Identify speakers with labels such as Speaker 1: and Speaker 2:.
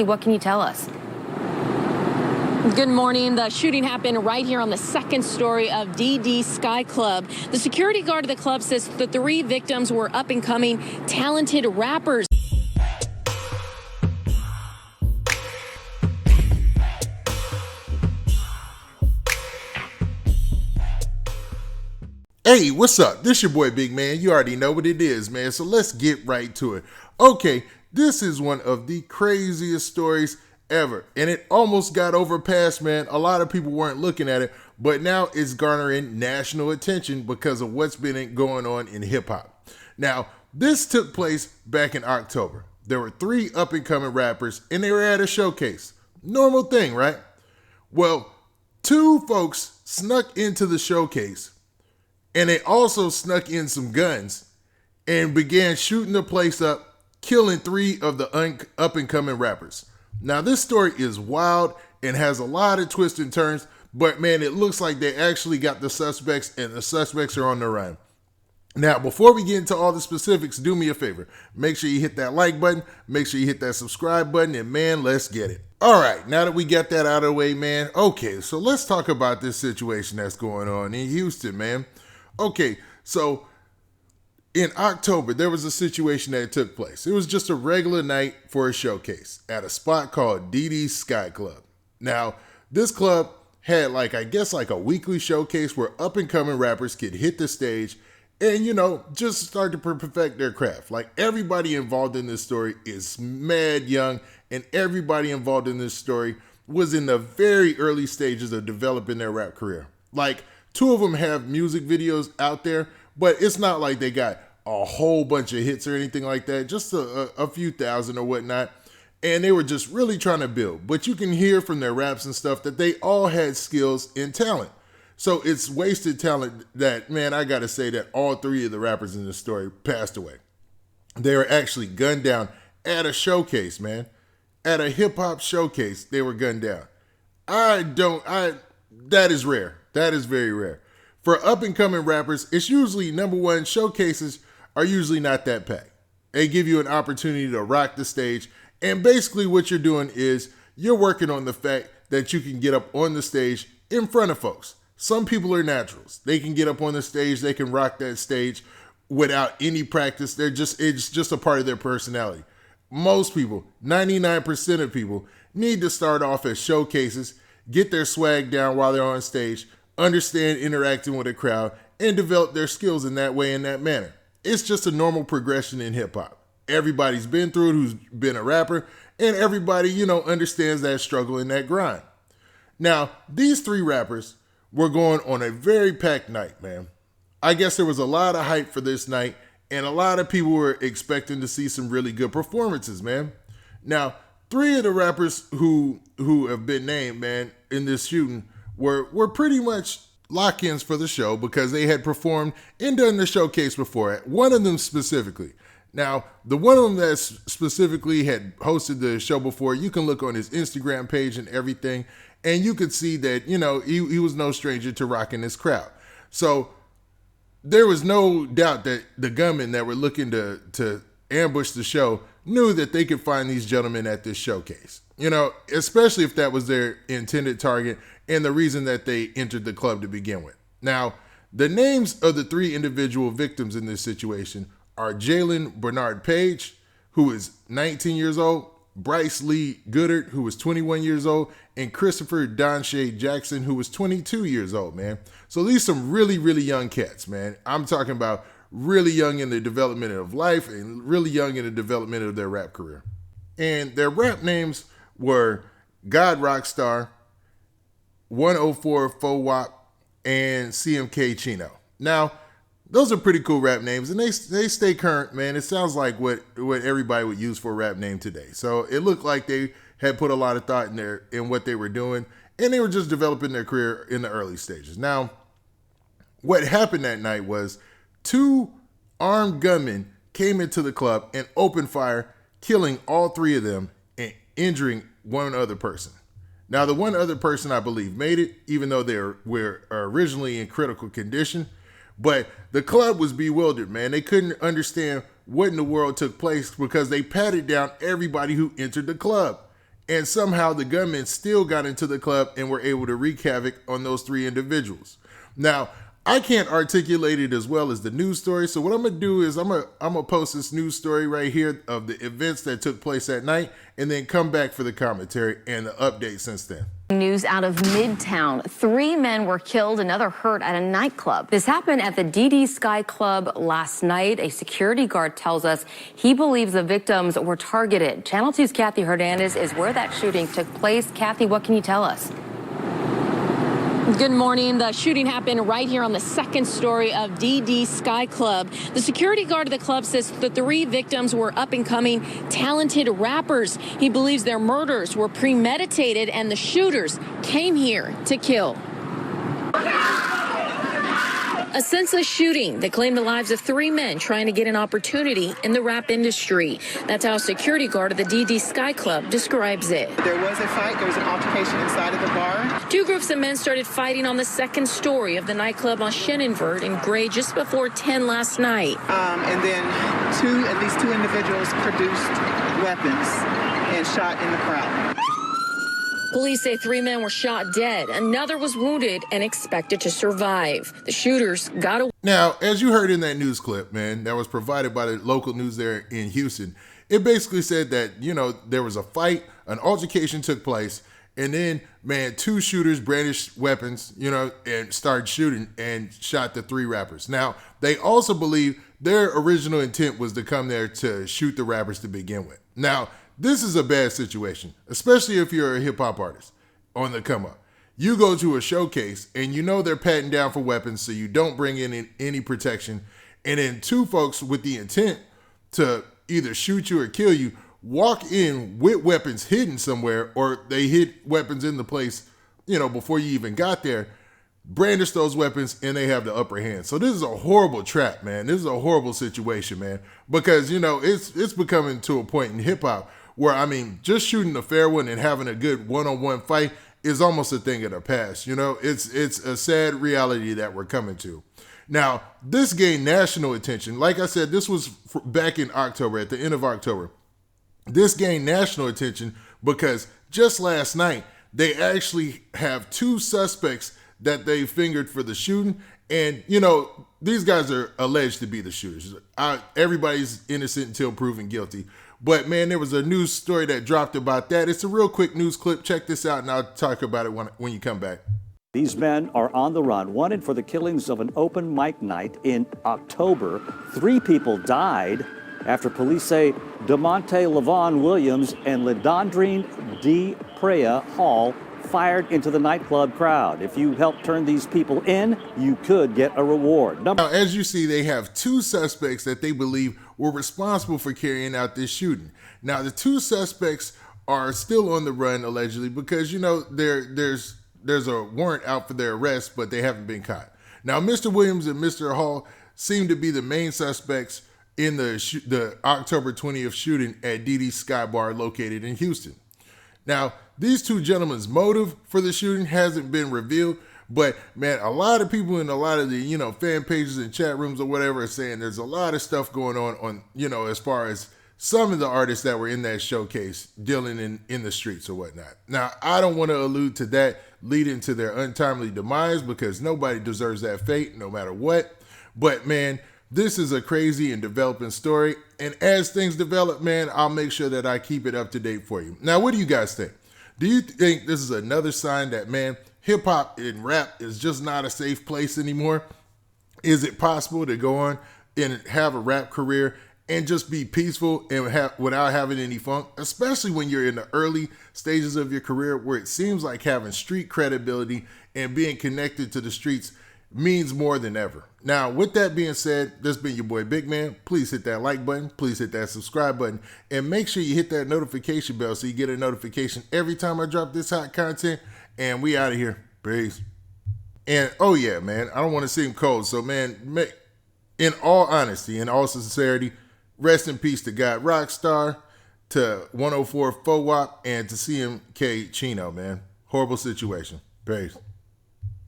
Speaker 1: What can you tell us?
Speaker 2: Good morning. The shooting happened right here on the second story of DD Sky Club. The security guard of the club says the 3 victims were up-and-coming talented rappers.
Speaker 3: Hey, what's up? This your boy Big Man. You already know what it is, man. So let's get right to it. Okay, this is one of the craziest stories ever. And it almost got overpassed, man. A lot of people weren't looking at it, but now it's garnering national attention because of what's been going on in hip hop. Now, this took place back in October. There were 3 up-and-coming rappers and they were at a showcase. Normal thing, right? Well, 2 folks snuck into the showcase. And they also snuck in some guns and began shooting the place up, killing 3 of the up-and-coming rappers. Now, this story is wild and has a lot of twists and turns, but man, it looks like they actually got the suspects and the suspects are on the run. Now, before we get into all the specifics, do me a favor. Make sure you hit that like button, make sure you hit that subscribe button, and man, let's get it. All right, now that we got that out of the way, man, okay, so let's talk about this situation that's going on in Houston, man. Okay, so in October, there was a situation that took place. It was just a regular night for a showcase at a spot called DD Sky Club. Now, this club had like a weekly showcase where up-and-coming rappers could hit the stage and, just start to perfect their craft. Like, everybody involved in this story is mad young, and everybody involved in this story was in the very early stages of developing their rap career. Like, 2 of them have music videos out there, but it's not like they got a whole bunch of hits or anything like that, just a few thousand or whatnot. And they were just really trying to build. But you can hear from their raps and stuff that they all had skills and talent. So it's wasted talent that, man, I got to say that all 3 of the rappers in this story passed away. They were actually gunned down at a showcase, man. At a hip hop showcase, they were gunned down. That is rare. That is very rare. For up-and-coming rappers, it's usually, number one, showcases are usually not that packed. They give you an opportunity to rock the stage, and basically what you're doing is you're working on the fact that you can get up on the stage in front of folks. Some people are naturals. They can get up on the stage, they can rock that stage without any practice. It's just a part of their personality. Most people, 99% of people, need to start off as showcases, get their swag down while they're on stage, understand interacting with a crowd, and develop their skills in that way, in that manner. It's just a normal progression in hip hop. Everybody's been through it who's been a rapper, and everybody, understands that struggle and that grind. Now, these 3 rappers were going on a very packed night, man. I guess there was a lot of hype for this night, and a lot of people were expecting to see some really good performances, man. Now, 3 of the rappers who have been named, man, in this shooting were pretty much lock-ins for the show because they had performed and done the showcase before. One of them specifically. Now, the one of them that specifically had hosted the show before, you can look on his Instagram page and everything, and you could see that, he was no stranger to rocking this crowd. So there was no doubt that the gunmen that were looking to ambush the show knew that they could find these gentlemen at this showcase. Especially if that was their intended target and the reason that they entered the club to begin with. Now, the names of the 3 individual victims in this situation are Jalen Bernard Page, who is 19 years old, Bryce Lee Goodard, who was 21 years old, and Christopher Donshay Jackson, who was 22 years old, man. So these some really, really young cats, man. I'm talking about really young in the development of life and really young in the development of their rap career. And their rap names were God Roxkstar, 104 FOWAP, and CMK Chino. Now, those are pretty cool rap names, and they stay current, man. It sounds like what everybody would use for a rap name today. So it looked like they had put a lot of thought in what they were doing, and they were just developing their career in the early stages. Now, what happened that night was 2 armed gunmen came into the club and opened fire, killing all 3 of them and injuring one other person. Now, the one other person, I believe, made it, even though they were originally in critical condition. But the club was bewildered, man. They couldn't understand what in the world took place because they patted down everybody who entered the club. And somehow the gunmen still got into the club and were able to wreak havoc on those 3 individuals. Now, I can't articulate it as well as the news story, so what I'm gonna do is I'm gonna post this news story right here of the events that took place that night, and then come back for the commentary and the update since then.
Speaker 1: News out of Midtown. 3 men were killed, another hurt at a nightclub. This happened at the DD Sky Club last night. A security guard tells us he believes the victims were targeted. Channel 2's Kathy Hernandez is where that shooting took place. Kathy, what can you tell us?
Speaker 2: Good morning. The shooting happened right here on the 2nd story of DD Sky Club. The security guard of the club says the 3 victims were up-and-coming talented rappers. He believes their murders were premeditated and the shooters came here to kill. A senseless shooting that claimed the lives of 3 men trying to get an opportunity in the rap industry. That's how a security guard of the DD Sky Club describes it.
Speaker 4: There was a fight. There was an altercation inside of the bar.
Speaker 2: 2 groups of men started fighting on the 2nd story of the nightclub on Shenanvert in Gray just before 10 last night.
Speaker 4: And then at least two individuals produced weapons and shot in the crowd.
Speaker 2: Police say 3 men were shot dead. Another was wounded and expected to survive. The shooters got away.
Speaker 3: Now, as you heard in that news clip, man, that was provided by the local news there in Houston, it basically said that, there was a fight, an altercation took place, and then, man, 2 shooters brandished weapons, and started shooting and shot the 3 rappers. Now, they also believe their original intent was to come there to shoot the rappers to begin with. Now, this is a bad situation, especially if you're a hip hop artist on the come up. You go to a showcase and they're patting down for weapons, so you don't bring in any protection. And then 2 folks with the intent to either shoot you or kill you walk in with weapons hidden somewhere, or they hid weapons in the place, before you even got there, brandish those weapons, and they have the upper hand. So this is a horrible trap, man. This is a horrible situation, man, because, it's becoming to a point in hip hop where, just shooting a fair one and having a good one-on-one fight is almost a thing of the past. It's a sad reality that we're coming to. Now, this gained national attention. Like I said, this was back in October, at the end of October. This gained national attention because just last night, they actually have 2 suspects that they fingered for the shooting. And, these guys are alleged to be the shooters. Everybody's innocent until proven guilty. But, man, there was a news story that dropped about that. It's a real quick news clip. Check this out, and I'll talk about it when you come back.
Speaker 5: These men are on the run, wanted for the killings of an open mic night in October. 3 people died after police say DeMonte Levon Williams and Ledondrine D. Prea Hall fired into the nightclub crowd. If you help turn these people in, you could get a reward.
Speaker 3: Now, as you see, they have 2 suspects that they believe were responsible for carrying out this shooting. Now, the 2 suspects are still on the run, allegedly, because, there's a warrant out for their arrest, but they haven't been caught. Now, Mr. Williams and Mr. Hall seem to be the main suspects in the October 20th shooting at DD Sky Bar located in Houston. Now, these 2 gentlemen's motive for the shooting hasn't been revealed, but, man, a lot of people in a lot of the, fan pages and chat rooms or whatever are saying there's a lot of stuff going on, as far as some of the artists that were in that showcase dealing in the streets or whatnot. Now, I don't want to allude to that leading to their untimely demise, because nobody deserves that fate, no matter what. But, man, this is a crazy and developing story. And as things develop, man, I'll make sure that I keep it up to date for you. Now, what do you guys think? Do you think this is another sign that, man, hip hop and rap is just not a safe place anymore? Is it possible to go on and have a rap career and just be peaceful and without having any funk, especially when you're in the early stages of your career, where it seems like having street credibility and being connected to the streets means more than ever. Now, with that being said, this has been your boy Big Man. Please hit that like button. Please hit that subscribe button. And make sure you hit that notification bell so you get a notification every time I drop this hot content. And we out of here. Peace. And, oh yeah, man, I don't want to seem cold. So, man, in all honesty, in all sincerity, rest in peace to God Roxkstar, to 104 FOWOP, and to CMK Chino, man. Horrible situation. Peace.